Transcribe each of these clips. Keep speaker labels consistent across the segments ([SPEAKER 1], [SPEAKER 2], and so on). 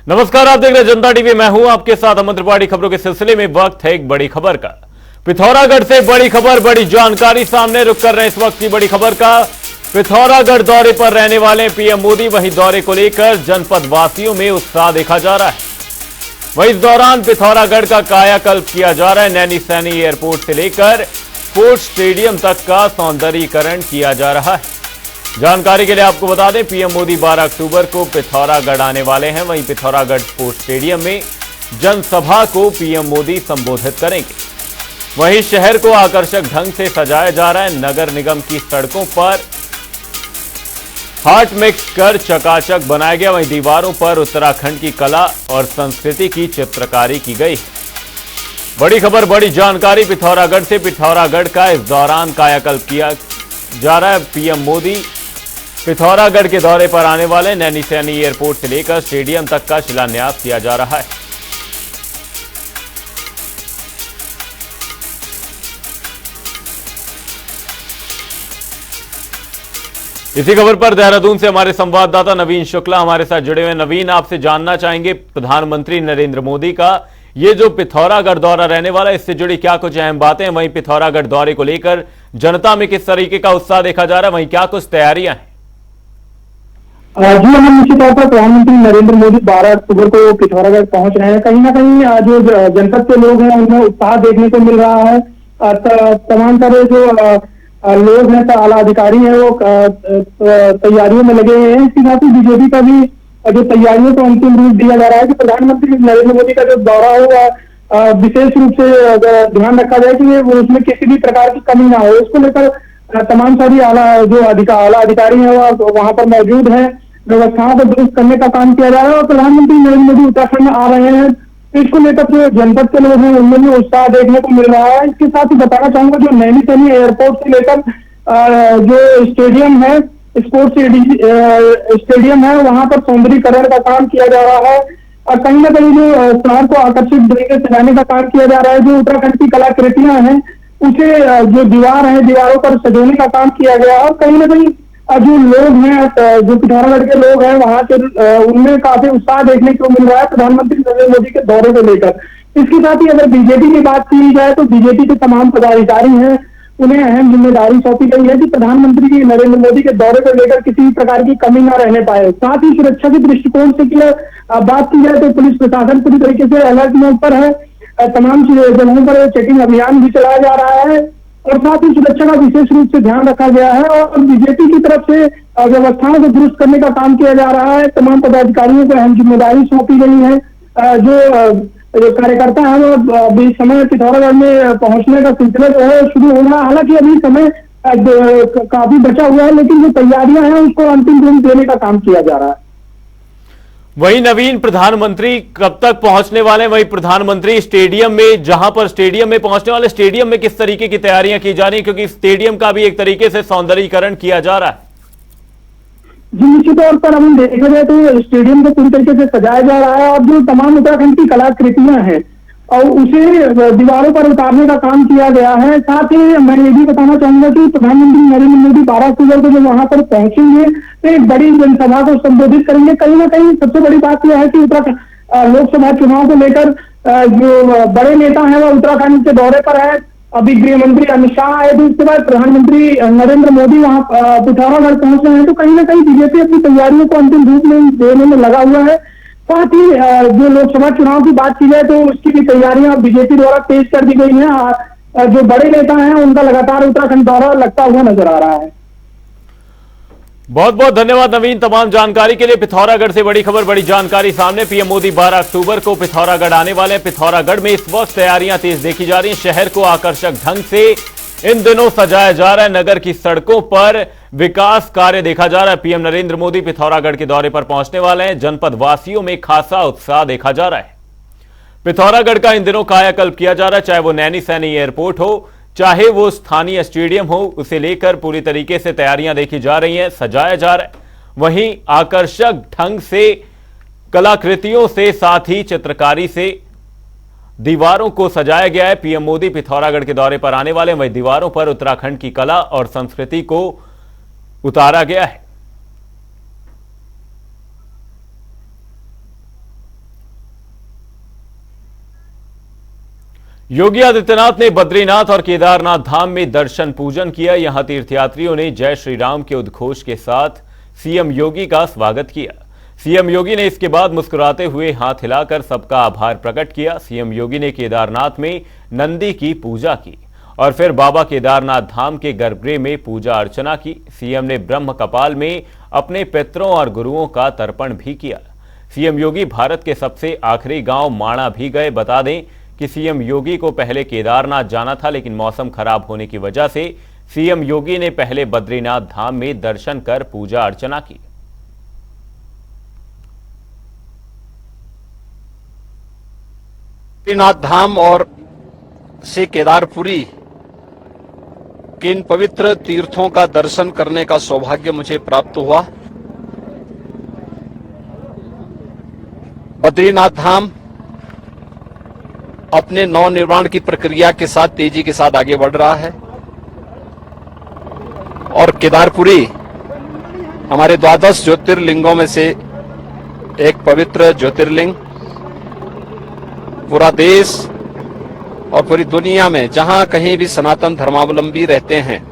[SPEAKER 1] नमस्कार, आप देख रहे हैं जनता टीवी। मैं हूं आपके साथ अमन त्रिपाठी। खबरों के सिलसिले में वक्त है एक बड़ी खबर का। पिथौरागढ़ से बड़ी खबर, बड़ी जानकारी सामने। रुक कर रहे हैं इस वक्त की बड़ी खबर का। पिथौरागढ़ दौरे पर रहने वाले पीएम मोदी, वहीं दौरे को लेकर जनपद वासियों में उत्साह देखा जा रहा है। वहीं इस दौरान पिथौरागढ़ का कायाकल्प किया जा रहा है। नैनी सैनी एयरपोर्ट से लेकर स्पोर्ट्स स्टेडियम तक का सौंदर्यीकरण किया जा रहा है। जानकारी के लिए आपको बता दें, पीएम मोदी 12 अक्टूबर को पिथौरागढ़ आने वाले हैं। वहीं पिथौरागढ़ स्पोर्ट्स स्टेडियम में जनसभा को पीएम मोदी संबोधित करेंगे। वहीं शहर को आकर्षक ढंग से सजाया जा रहा है। नगर निगम की सड़कों पर हार्ट मिक्स कर चकाचक बनाया गया। वहीं दीवारों पर उत्तराखंड की कला और संस्कृति की चित्रकारी की गई है। बड़ी खबर, बड़ी जानकारी पिथौरागढ़ से। पिथौरागढ़ का इस दौरान कायाकल्प किया जा रहा है। पीएम मोदी पिथौरागढ़ के दौरे पर आने वाले। नैनी सैनी एयरपोर्ट से लेकर स्टेडियम तक का शिलान्यास किया जा रहा है। इसी खबर पर देहरादून से हमारे संवाददाता नवीन शुक्ला हमारे साथ जुड़े हुए। नवीन, आपसे जानना चाहेंगे, प्रधानमंत्री नरेंद्र मोदी का ये जो पिथौरागढ़ दौरा रहने वाला है, इससे जुड़ी क्या कुछ अहम बातें हैं? वहीं पिथौरागढ़ दौरे को लेकर जनता में किस तरीके का उत्साह देखा जा रहा है? वहीं क्या कुछ तैयारियां हैं?
[SPEAKER 2] जी हम निश्चित तौर पर प्रधानमंत्री नरेंद्र मोदी 12 अक्टूबर को पिथौरागढ़ पहुंच रहे हैं। कहीं ना कहीं जो जनपद के लोग हैं उनमें उत्साह देखने को मिल रहा है। तमाम तरह जो लोग हैं, आला अधिकारी हैं, वो तैयारियों में लगे हुए हैं। इसके साथ ही बीजेपी का भी जो तैयारियों को अंतिम रूप दिया जा रहा है कि प्रधानमंत्री नरेंद्र मोदी का जो दौरा होगा विशेष रूप से ध्यान रखा जाए कि वो उसमें किसी भी प्रकार की कमी ना हो। इसको लेकर तमाम सारी आला अधिकारी हैं वो वहां पर मौजूद हैं। व्यवस्थाओं को दुरुस्त करने का काम किया जा रहा है और प्रधानमंत्री नरेंद्र मोदी उत्तराखंड में आ रहे हैं। इसको लेकर जो जनपद के लोग हैं उनमें भी उत्साह देखने को मिल रहा है। इसके साथ ही बताना चाहूंगा, जो नैनी सैनी एयरपोर्ट से लेकर जो स्टेडियम है, स्पोर्ट्स स्टेडियम है, वहां पर सौंदर्यीकरण का काम किया जा रहा है। और कहीं ना कहीं जो शहर को आकर्षित ढंग से सजाने का काम किया जा रहा है। जो उत्तराखंड की कलाकृतियां हैं उसे जो दीवार है, दीवारों पर सजाने का काम किया गया। और कहीं ना कहीं जो लोग हैं, जो पिथौरागढ़ के लोग हैं, वहां से उनमें काफी उत्साह देखने को मिल रहा है प्रधानमंत्री नरेंद्र मोदी के दौरे को लेकर। इसके साथ ही अगर बीजेपी की बात की जाए तो बीजेपी के तमाम पदाधिकारी हैं, उन्हें अहम जिम्मेदारी सौंपी गई है कि प्रधानमंत्री नरेंद्र मोदी के दौरे को लेकर किसी भी प्रकार की कमी न रहने पाए। साथ ही सुरक्षा के दृष्टिकोण से बात की जाए तो पुलिस प्रशासन पूरी तरीके से अलर्ट मोड पर है। तमाम जगहों पर चेकिंग अभियान भी चलाया जा रहा है और साथ ही सुरक्षा का विशेष रूप से ध्यान रखा गया है। और बीजेपी की तरफ से व्यवस्थाओं को दुरुस्त करने का काम किया जा रहा है। तमाम पदाधिकारियों को अहम जिम्मेदारी सौंपी गई है। जो कार्यकर्ता है वो अभी समय पिथौरागढ़ में पहुंचने का सिलसिला जो है शुरू हो रहा है। हालांकि अभी समय काफी बचा हुआ है, लेकिन जो तैयारियां हैं उसको अंतिम रूप देने का काम किया जा रहा है।
[SPEAKER 1] वहीं नवीन, प्रधानमंत्री कब तक पहुंचने वाले हैं? वहीं प्रधानमंत्री स्टेडियम में, जहां पर स्टेडियम में पहुंचने वाले, स्टेडियम में किस तरीके की तैयारियां की जा रही हैं? क्योंकि स्टेडियम का भी एक तरीके से सौंदर्यीकरण किया जा रहा है।
[SPEAKER 2] जी निश्चित तौर पर हम देखा जाए तो स्टेडियम को पूरी तरीके से सजाया जा रहा है और जो तमाम उत्तराखंड की कलाकृतियां हैं और उसे दीवारों पर उतारने का काम किया गया है। साथ ही मैं ये भी बताना चाहूंगा कि प्रधानमंत्री नरेंद्र मोदी 12 अक्टूबर को जब वहां पर पहुंचेंगे तो एक बड़ी जनसभा को संबोधित करेंगे। कहीं ना कहीं सबसे बड़ी बात यह है कि उत्तराखंड लोकसभा चुनाव को लेकर जो बड़े नेता हैं वो उत्तराखंड के दौरे पर है। अभी गृह मंत्री अमित शाह आए थे, उसके बाद प्रधानमंत्री नरेंद्र मोदी वहां पिथौरागढ़ पहुंच रहे हैं। तो कहीं ना कहीं बीजेपी अपनी तैयारियों को अंतिम रूप में देने में लगा हुआ है। साथ ही जो लोकसभा चुनाव की बात की जाए तो उसकी भी तैयारियां बीजेपी द्वारा तेज कर दी गई हैं। जो बड़े नेता हैं उनका लगातार उत्तराखंड दौरा लगता हुआ नजर आ रहा है।
[SPEAKER 1] बहुत बहुत धन्यवाद नवीन, तमाम जानकारी के लिए। पिथौरागढ़ से बड़ी खबर, बड़ी जानकारी सामने। पीएम मोदी 12 अक्टूबर को पिथौरागढ़ आने वाले हैं। पिथौरागढ़ में इस वक्त तैयारियां तेज देखी जा रही हैं। शहर को आकर्षक ढंग से इन दिनों सजाया जा रहा है। नगर की सड़कों पर विकास कार्य देखा जा रहा है। पीएम नरेंद्र मोदी पिथौरागढ़ के दौरे पर पहुंचने वाले हैं। जनपद वासियों में खासा उत्साह देखा जा रहा है। पिथौरागढ़ का इन दिनों कायाकल्प किया जा रहा है, चाहे वो नैनी सैनी एयरपोर्ट हो, चाहे वो स्थानीय स्टेडियम हो, उसे लेकर पूरी तरीके से तैयारियां देखी जा रही हैं, सजाया जा रहा है। वहीं आकर्षक ढंग से कलाकृतियों से, साथ ही चित्रकारी से दीवारों को सजाया गया है। पीएम मोदी पिथौरागढ़ के दौरे पर आने वाले, वहीं दीवारों पर उत्तराखंड की कला और संस्कृति को उतारा गया है। योगी आदित्यनाथ ने बद्रीनाथ और केदारनाथ धाम में दर्शन पूजन किया। यहां तीर्थयात्रियों ने जय श्री राम के उद्घोष के साथ सीएम योगी का स्वागत किया। सीएम योगी ने इसके बाद मुस्कुराते हुए हाथ हिलाकर सबका आभार प्रकट किया। सीएम योगी ने केदारनाथ में नंदी की पूजा की और फिर बाबा केदारनाथ धाम के गर्भगृह में पूजा अर्चना की। सीएम ने ब्रह्म कपाल में अपने पितरों और गुरुओं का तर्पण भी किया। सीएम योगी भारत के सबसे आखिरी गांव माणा भी गए। बता दें कि सीएम योगी को पहले केदारनाथ जाना था, लेकिन मौसम खराब होने की वजह से सीएम योगी ने पहले बद्रीनाथ धाम में दर्शन कर पूजा अर्चना की।
[SPEAKER 3] बद्रीनाथ धाम और से केदारपुरी के इन पवित्र तीर्थों का दर्शन करने का सौभाग्य मुझे प्राप्त हुआ। बद्रीनाथ धाम अपने नवनिर्माण की प्रक्रिया के साथ तेजी के साथ आगे बढ़ रहा है और केदारपुरी हमारे 12 ज्योतिर्लिंगों में से एक पवित्र ज्योतिर्लिंग। पूरा देश और पूरी दुनिया में जहां कहीं भी सनातन धर्मावलंबी रहते हैं,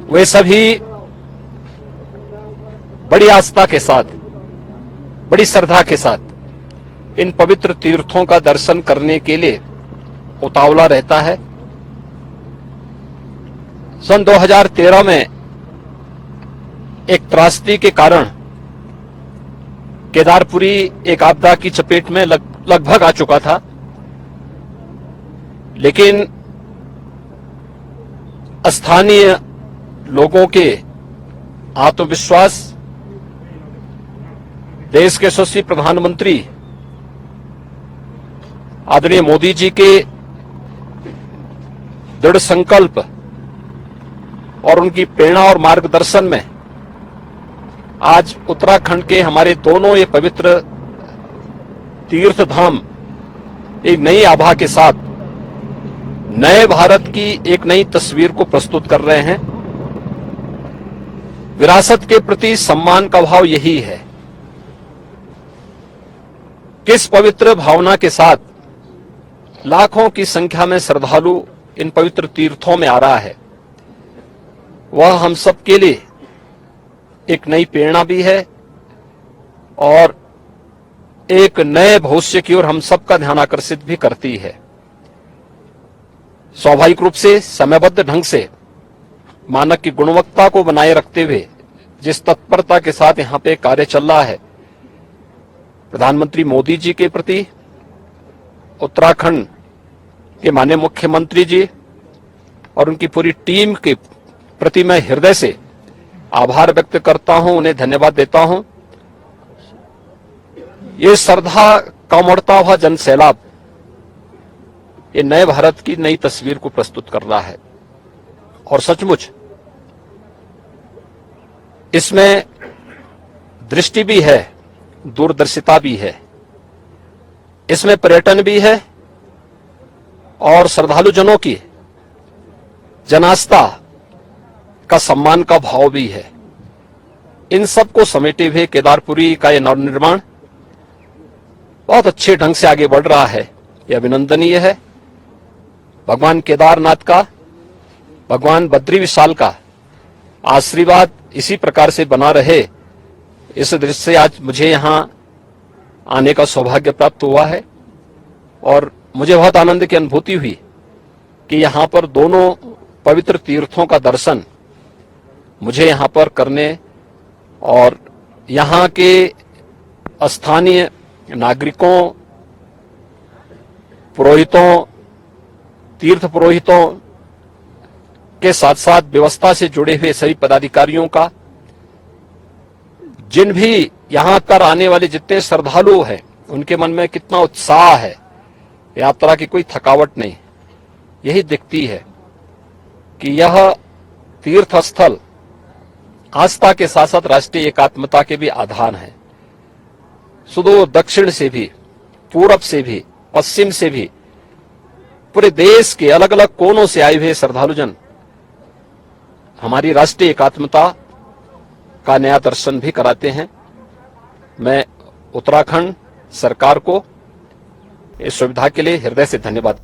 [SPEAKER 3] वे सभी बड़ी आस्था के साथ, बड़ी श्रद्धा के साथ इन पवित्र तीर्थों का दर्शन करने के लिए उतावला रहता है। सन 2013 में एक त्रासदी के कारण केदारपुरी एक आपदा की चपेट में लगभग आ चुका था, लेकिन स्थानीय लोगों के आत्मविश्वास, देश के यशस्वी प्रधानमंत्री आदरणीय मोदी जी के दृढ़ संकल्प और उनकी प्रेरणा और मार्गदर्शन में आज उत्तराखंड के हमारे दोनों ये पवित्र तीर्थ धाम एक नई आभा के साथ नए भारत की एक नई तस्वीर को प्रस्तुत कर रहे हैं। विरासत के प्रति सम्मान का भाव यही है। किस पवित्र भावना के साथ लाखों की संख्या में श्रद्धालु इन पवित्र तीर्थों में आ रहा है, वह हम सब के लिए एक नई प्रेरणा भी है और एक नए भविष्य की ओर हम सबका ध्यान आकर्षित भी करती है। स्वाभाविक रूप से समयबद्ध ढंग से मानक की गुणवत्ता को बनाए रखते हुए जिस तत्परता के साथ यहां पे कार्य चल रहा है, प्रधानमंत्री मोदी जी के प्रति उत्तराखंड के माननीय मुख्यमंत्री जी और उनकी पूरी टीम के प्रति मैं हृदय से आभार व्यक्त करता हूं, उन्हें धन्यवाद देता हूं। ये श्रद्धा का उमड़ता हुआ जन सैलाब ये नए भारत की नई तस्वीर को प्रस्तुत कर रहा है और सचमुच इसमें दृष्टि भी है, दूरदर्शिता भी है, इसमें पर्यटन भी है और श्रद्धालु जनों की जनास्था का सम्मान का भाव भी है। इन सब को समेटे हुए केदारपुरी का यह नवनिर्माण बहुत अच्छे ढंग से आगे बढ़ रहा है, यह अभिनंदनीय है। भगवान केदारनाथ का, भगवान बद्री विशाल का आशीर्वाद इसी प्रकार से बना रहे, इस दृष्टि से आज मुझे यहां आने का सौभाग्य प्राप्त हुआ है और मुझे बहुत आनंद की अनुभूति हुई कि यहां पर दोनों पवित्र तीर्थों का दर्शन मुझे यहां पर करने और यहां के स्थानीय नागरिकों, पुरोहितों, तीर्थ पुरोहितों के साथ साथ व्यवस्था से जुड़े हुए सभी पदाधिकारियों का, जिन भी यहां पर आने वाले जितने श्रद्धालु हैं, उनके मन में कितना उत्साह है, यात्रा की कोई थकावट नहीं। यही दिखती है कि यह तीर्थ स्थल आस्था के साथ साथ राष्ट्रीय एकात्मता के भी आधार है। सुदूर दक्षिण से भी, पूरब से भी, पश्चिम से भी, पूरे देश के अलग अलग कोनों से आए हुए श्रद्धालुजन हमारी राष्ट्रीय एकात्मता का नया दर्शन भी कराते हैं। मैं उत्तराखंड सरकार को इस सुविधा के लिए हृदय से धन्यवाद।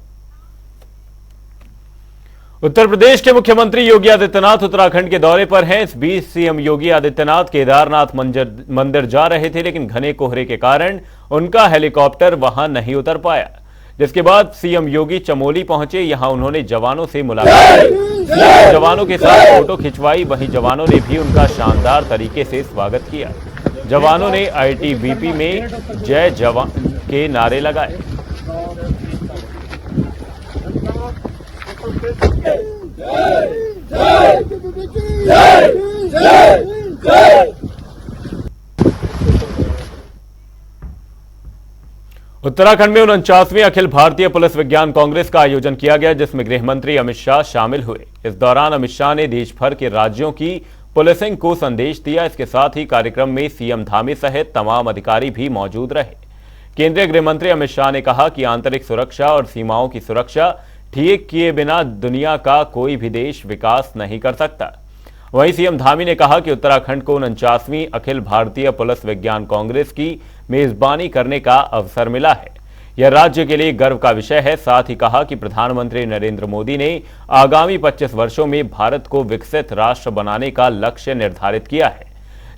[SPEAKER 1] उत्तर प्रदेश के मुख्यमंत्री योगी आदित्यनाथ उत्तराखंड के दौरे पर हैं। इस बीच सीएम योगी आदित्यनाथ केदारनाथ मंदिर जा रहे थे, लेकिन घने कोहरे के कारण उनका हेलीकॉप्टर वहां नहीं उतर पाया, जिसके बाद सीएम योगी चमोली पहुंचे। यहां उन्होंने जवानों से मुलाकात की, जवानों के साथ फोटो खिंचवाई। वहीं जवानों ने भी उनका शानदार तरीके से स्वागत किया। जवानों ने आईटीबीपी में जय जवान के नारे लगाए। उत्तराखंड में 49वीं अखिल भारतीय पुलिस विज्ञान कांग्रेस का आयोजन किया गया, जिसमें गृह मंत्री अमित शाह शामिल हुए। इस दौरान अमित शाह ने देश भर के राज्यों की पुलिसिंग को संदेश दिया। इसके साथ ही कार्यक्रम में सीएम धामी सहित तमाम अधिकारी भी मौजूद रहे। केंद्रीय गृह मंत्री अमित शाह ने कहा कि आंतरिक सुरक्षा और सीमाओं की सुरक्षा ठीक किए बिना दुनिया का कोई भी देश विकास नहीं कर सकता। वहीं सीएम धामी ने कहा कि उत्तराखंड को 49वीं अखिल भारतीय पुलिस विज्ञान कांग्रेस की मेजबानी करने का अवसर मिला है। यह राज्य के लिए गर्व का विषय है। साथ ही कहा कि प्रधानमंत्री नरेंद्र मोदी ने आगामी 25 वर्षों में भारत को विकसित राष्ट्र बनाने का लक्ष्य निर्धारित किया है,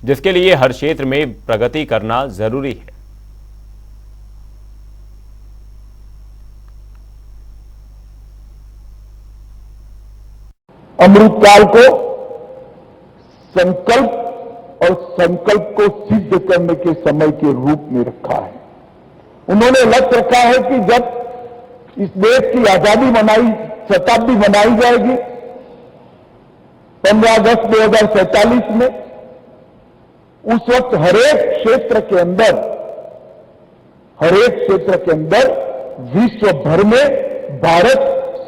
[SPEAKER 1] जिसके लिए हर क्षेत्र में प्रगति करना जरूरी है।
[SPEAKER 4] अमृतकाल को संकल्प और संकल्प को सिद्ध करने के समय के रूप में रखा है। उन्होंने लक्ष्य रखा है कि जब इस देश की आजादी शताब्दी मनाई जाएगी 15 अगस्त 2047 में, उस वक्त हरेक क्षेत्र के अंदर विश्व भर में भारत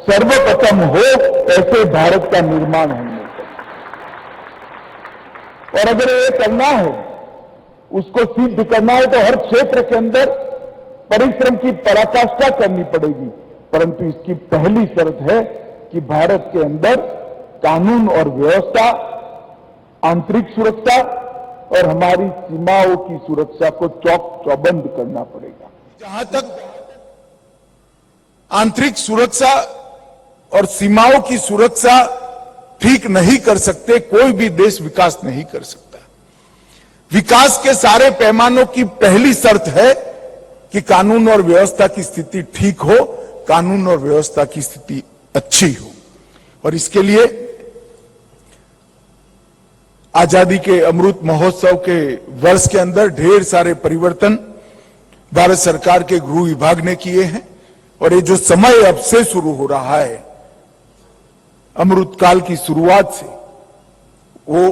[SPEAKER 4] सर्वप्रथम हो, ऐसे भारत का निर्माण होने चाहिए। और अगर ये करना है, उसको सिद्ध करना है, तो हर क्षेत्र के अंदर परिश्रम की पराकाष्ठा करनी पड़ेगी। परंतु इसकी पहली शर्त है कि भारत के अंदर कानून और व्यवस्था, आंतरिक सुरक्षा और हमारी सीमाओं की सुरक्षा को चौबंद करना पड़ेगा।
[SPEAKER 5] जहां तक आंतरिक सुरक्षा और सीमाओं की सुरक्षा ठीक नहीं कर सकते, कोई भी देश विकास नहीं कर सकता। विकास के सारे पैमानों की पहली शर्त है कि कानून और व्यवस्था की स्थिति ठीक हो, कानून और व्यवस्था की स्थिति अच्छी हो। और इसके लिए आजादी के अमृत महोत्सव के वर्ष के अंदर ढेर सारे परिवर्तन भारत सरकार के गृह विभाग ने किए हैं। और ये जो समय अब से शुरू हो रहा है, अमृतकाल की शुरुआत से, वो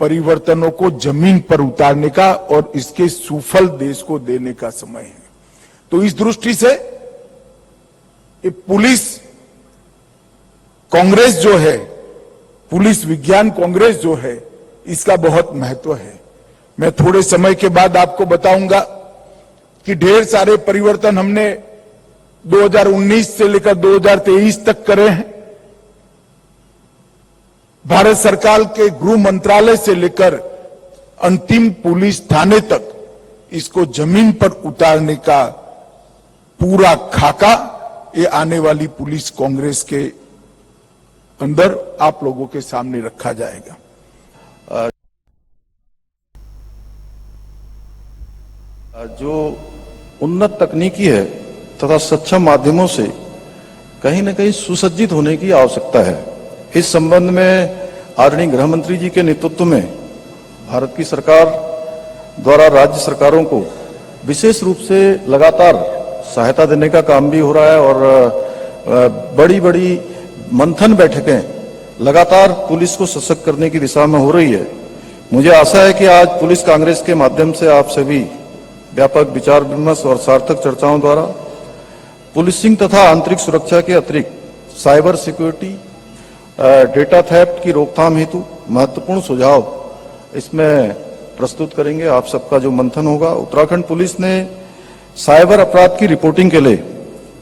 [SPEAKER 5] परिवर्तनों को जमीन पर उतारने का और इसके सुफल देश को देने का समय है। तो इस दृष्टि से ये पुलिस कांग्रेस जो है, पुलिस विज्ञान कांग्रेस जो है, इसका बहुत महत्व है। मैं थोड़े समय के बाद आपको बताऊंगा कि ढेर सारे परिवर्तन हमने 2019 से लेकर 2023 तक करे हैं। भारत सरकार के गृह मंत्रालय से लेकर अंतिम पुलिस थाने तक इसको जमीन पर उतारने का पूरा खाका ये आने वाली पुलिस कांग्रेस के अंदर आप लोगों के सामने रखा जाएगा।
[SPEAKER 6] जो उन्नत तकनीकी है तथा सक्षम माध्यमों से कहीं न कहीं सुसज्जित होने की आवश्यकता है। इस संबंध में आदरणीय गृह मंत्री जी के नेतृत्व में भारत की सरकार द्वारा राज्य सरकारों को विशेष रूप से लगातार सहायता देने का काम भी हो रहा है और बड़ी बड़ी मंथन बैठकें लगातार पुलिस को सशक्त करने की दिशा में हो रही है। मुझे आशा है कि आज पुलिस कांग्रेस के माध्यम से आप सभी व्यापक विचार विमर्श और सार्थक चर्चाओं द्वारा पुलिसिंग तथा आंतरिक सुरक्षा के अतिरिक्त साइबर सिक्योरिटी, डेटा थेफ्ट की रोकथाम हेतु महत्वपूर्ण सुझाव इसमें प्रस्तुत करेंगे। आप सबका जो मंथन होगा, उत्तराखंड पुलिस ने साइबर अपराध की रिपोर्टिंग के लिए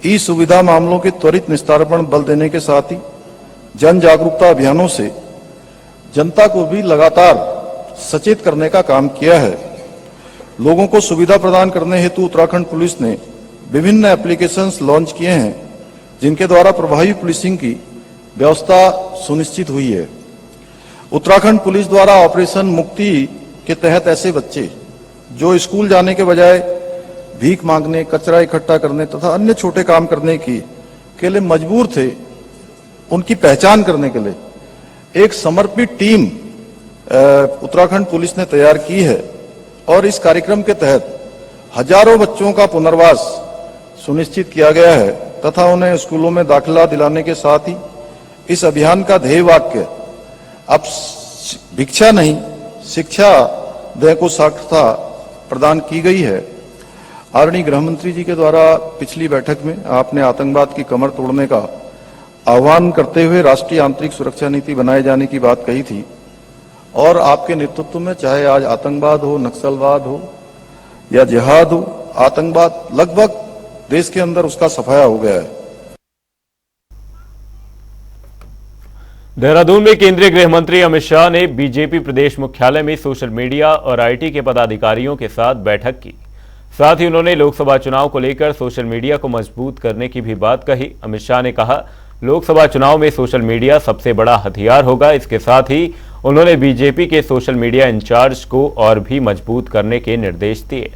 [SPEAKER 6] ई सुविधा मामलों के त्वरित निस्तारण बल देने के साथ ही जन जागरूकता अभियानों से जनता को भी लगातार सचेत करने का काम किया है। लोगों को सुविधा प्रदान करने हेतु उत्तराखंड पुलिस ने विभिन्न एप्लीकेशंस लॉन्च किए हैं, जिनके द्वारा प्रभावी पुलिसिंग की व्यवस्था सुनिश्चित हुई है। उत्तराखंड पुलिस द्वारा ऑपरेशन मुक्ति के तहत ऐसे बच्चे जो स्कूल जाने के बजाय भीख मांगने, कचरा इकट्ठा करने तथा अन्य छोटे काम करने के लिए मजबूर थे, उनकी पहचान करने के लिए एक समर्पित टीम उत्तराखंड पुलिस ने तैयार की है और इस कार्यक्रम के तहत हजारों बच्चों का पुनर्वास सुनिश्चित किया गया है तथा उन्हें स्कूलों में दाखिला दिलाने के साथ ही इस अभियान का ध्येय वाक्य अब भिक्षा नहीं शिक्षा दें को सार्थकता प्रदान की गई है। आदरणीय गृह मंत्री जी के द्वारा पिछली बैठक में आपने आतंकवाद की कमर तोड़ने का आह्वान करते हुए राष्ट्रीय आंतरिक सुरक्षा नीति बनाए जाने की बात कही थी और आपके नेतृत्व में चाहे आज आतंकवाद हो, नक्सलवाद हो या जिहाद हो, आतंकवाद लगभग देश के अंदर उसका सफाया हो गया है।
[SPEAKER 1] देहरादून में केंद्रीय गृह मंत्री अमित शाह ने बीजेपी प्रदेश मुख्यालय में सोशल मीडिया और आईटी के पदाधिकारियों के साथ बैठक की। साथ ही उन्होंने लोकसभा चुनाव को लेकर सोशल मीडिया को मजबूत करने की भी बात कही। अमित शाह ने कहा, लोकसभा चुनाव में सोशल मीडिया सबसे बड़ा हथियार होगा। इसके साथ ही उन्होंने बीजेपी के सोशल मीडिया इंचार्ज को और भी मजबूत करने के निर्देश दिए।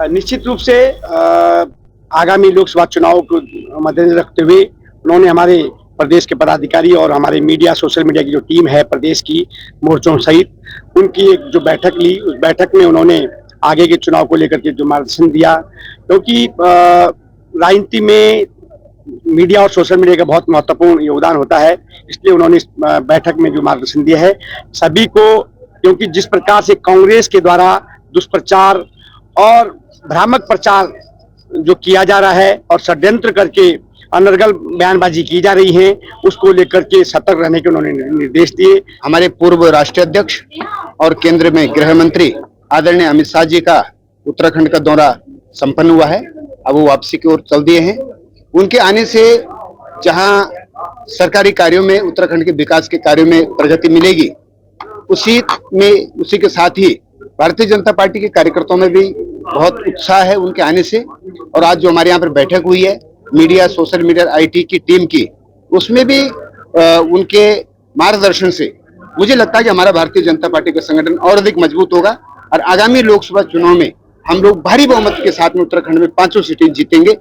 [SPEAKER 7] निश्चित रूप से आगामी लोकसभा चुनाव को मद्देनजर रखते हुए उन्होंने हमारे प्रदेश के पदाधिकारी और हमारे मीडिया सोशल मीडिया की जो टीम है प्रदेश की मोर्चों सहित उनकी एक जो बैठक ली, उस बैठक में उन्होंने आगे के चुनाव को लेकर के जो मार्गदर्शन दिया, क्योंकि राजनीति में मीडिया और सोशल मीडिया का बहुत महत्वपूर्ण योगदान होता है। इसलिए उन्होंने इस बैठक में जो मार्गदर्शन दिया है सभी को, क्योंकि जिस प्रकार से कांग्रेस के द्वारा दुष्प्रचार और भ्रामक प्रचार जो किया जा रहा है और षड्यंत्र करके अनर्गल बयानबाजी की जा रही है, उसको लेकर के सतर्क रहने के उन्होंने निर्देश दिए।
[SPEAKER 8] हमारे पूर्व राष्ट्रीय अध्यक्ष और केंद्र में गृह मंत्री आदरणीय अमित शाह जी का उत्तराखंड का दौरा संपन्न हुआ है। अब वो वापसी की ओर चल दिए हैं। उनके आने से जहां सरकारी कार्यों में उत्तराखंड के विकास के कार्यों में प्रगति मिलेगी, उसी के साथ ही भारतीय जनता पार्टी के कार्यकर्ताओं में भी बहुत उत्साह है उनके आने से। और आज जो हमारे यहाँ पर बैठक हुई है मीडिया सोशल मीडिया आईटी की टीम की, उसमें भी उनके मार्गदर्शन से मुझे लगता है कि हमारा भारतीय जनता पार्टी का संगठन और अधिक मजबूत होगा और आगामी लोकसभा चुनाव में हम लोग भारी बहुमत के साथ में उत्तराखंड में 5 सीटें जीतेंगे।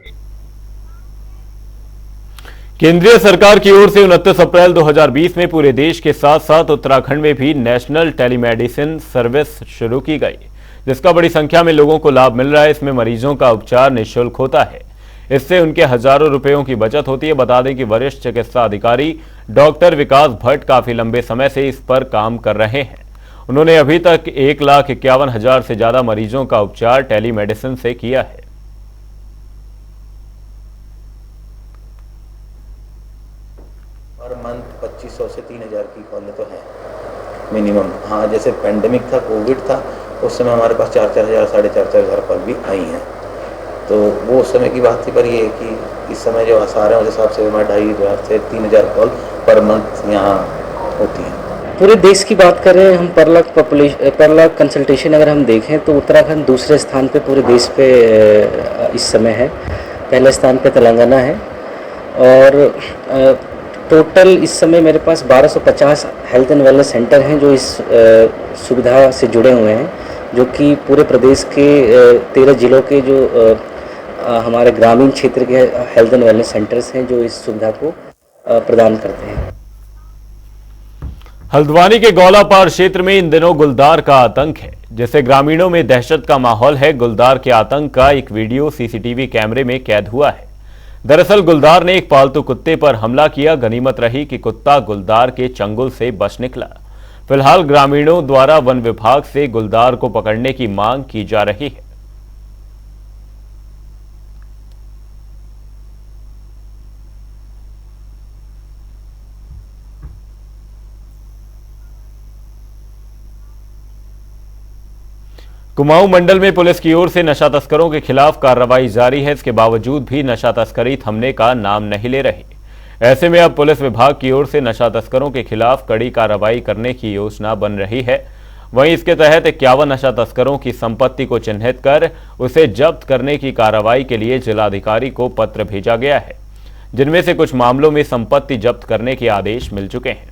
[SPEAKER 1] केंद्रीय सरकार की ओर से 29 अप्रैल 2020 में पूरे देश के साथ साथ उत्तराखंड में भी नेशनल टेलीमेडिसिन सर्विस शुरू की गई, जिसका बड़ी संख्या में लोगों को लाभ मिल रहा है। इसमें मरीजों का उपचार निःशुल्क होता है। इससे उनके हजारों रुपयों की बचत होती है। बता दें कि वरिष्ठ चिकित्सा अधिकारी डॉक्टर विकास भट्ट काफी लंबे समय से इस पर काम कर रहे हैं। उन्होंने अभी तक 1,51,000 से ज्यादा मरीजों का उपचार टेलीमेडिसिन से किया है।
[SPEAKER 9] पर मंथ 2500 से 3000 की कॉलें तो हैं मिनिमम। हाँ, जैसे पेंडेमिक था, कोविड था, उस समय हमारे पास 4-4 हज़ार 4,500 कॉल भी आई हैं। तो वो उस समय की बात थी। पर ये है कि इस समय जो आसार है उस हिसाब से हमारे 2,500 से 3,000 कॉल पर मंथ यहाँ होती हैं।
[SPEAKER 10] पूरे देश की बात करें हम पर लाख कंसल्टेशन अगर हम देखें तो उत्तराखंड दूसरे स्थान पे पूरे देश पे इस समय है। पहले स्थान पे तेलंगाना है और टोटल इस समय मेरे पास 1250 हेल्थ एंड वेलनेस सेंटर हैं जो इस सुविधा से जुड़े हुए हैं, जो कि पूरे प्रदेश के 13 जिलों के जो हमारे ग्रामीण क्षेत्र के हेल्थ एंड वेलनेस सेंटर्स हैं जो इस सुविधा को प्रदान करते हैं।
[SPEAKER 1] हल्द्वानी के गौलापार क्षेत्र में इन दिनों गुलदार का आतंक है, जिससे ग्रामीणों में दहशत का माहौल है। गुलदार के आतंक का एक वीडियो सीसीटीवी कैमरे में कैद हुआ है। दरअसल गुलदार ने एक पालतू कुत्ते पर हमला किया। गनीमत रही कि कुत्ता गुलदार के चंगुल से बच निकला। फिलहाल ग्रामीणों द्वारा वन विभाग से गुलदार को पकड़ने की मांग की जा रही है। कुमाऊं मंडल में पुलिस की ओर से नशा तस्करों के खिलाफ कार्रवाई जारी है। इसके बावजूद भी नशा तस्करी थमने का नाम नहीं ले रही। ऐसे में अब पुलिस विभाग की ओर से नशा तस्करों के खिलाफ कड़ी कार्रवाई करने की योजना बन रही है। वहीं इसके तहत 51 नशा तस्करों की संपत्ति को चिन्हित कर उसे जब्त करने की कार्रवाई के लिए जिलाधिकारी को पत्र भेजा गया है, जिनमें से कुछ मामलों में संपत्ति जब्त करने के आदेश मिल चुके हैं।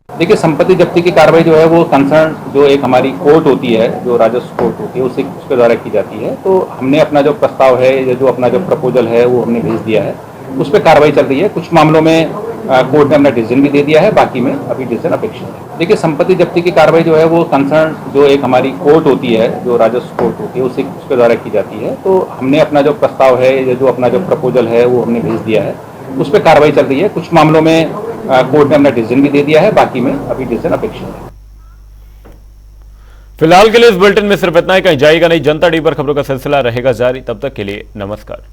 [SPEAKER 11] देखिए, संपत्ति जब्ती की कार्रवाई जो है वो कंसर्न जो एक हमारी कोर्ट होती है, जो राजस्व कोर्ट होती है, उसके द्वारा की जाती है। तो हमने अपना जो प्रस्ताव है या जो अपना जो प्रपोजल है वो हमने भेज दिया है, उस पर कार्रवाई चल रही है। कुछ मामलों में कोर्ट ने अपना डिसीजन भी दे दिया है, बाकी में अभी डिसीजन अपेक्षित है। देखिए, संपत्ति जब्ती की कार्रवाई जो है वो कंसर्न जो एक हमारी कोर्ट होती है, जो राजस्व कोर्ट होती है, उसके द्वारा की जाती है। तो हमने अपना जो प्रस्ताव है या जो अपना जो प्रपोजल है वो हमने भेज दिया है, उस पर कार्रवाई चल रही है। कुछ मामलों में कोर्ट ने अपना डिसीजन भी दे दिया है, बाकी में अभी डिसीजन अपेक्षित है।
[SPEAKER 1] फिलहाल के लिए इस बुलेटिन में सिर्फ इतना ही। कहीं जाएगा नहीं। जनता डी पर खबरों का सिलसिला रहेगा जारी। तब तक के लिए नमस्कार।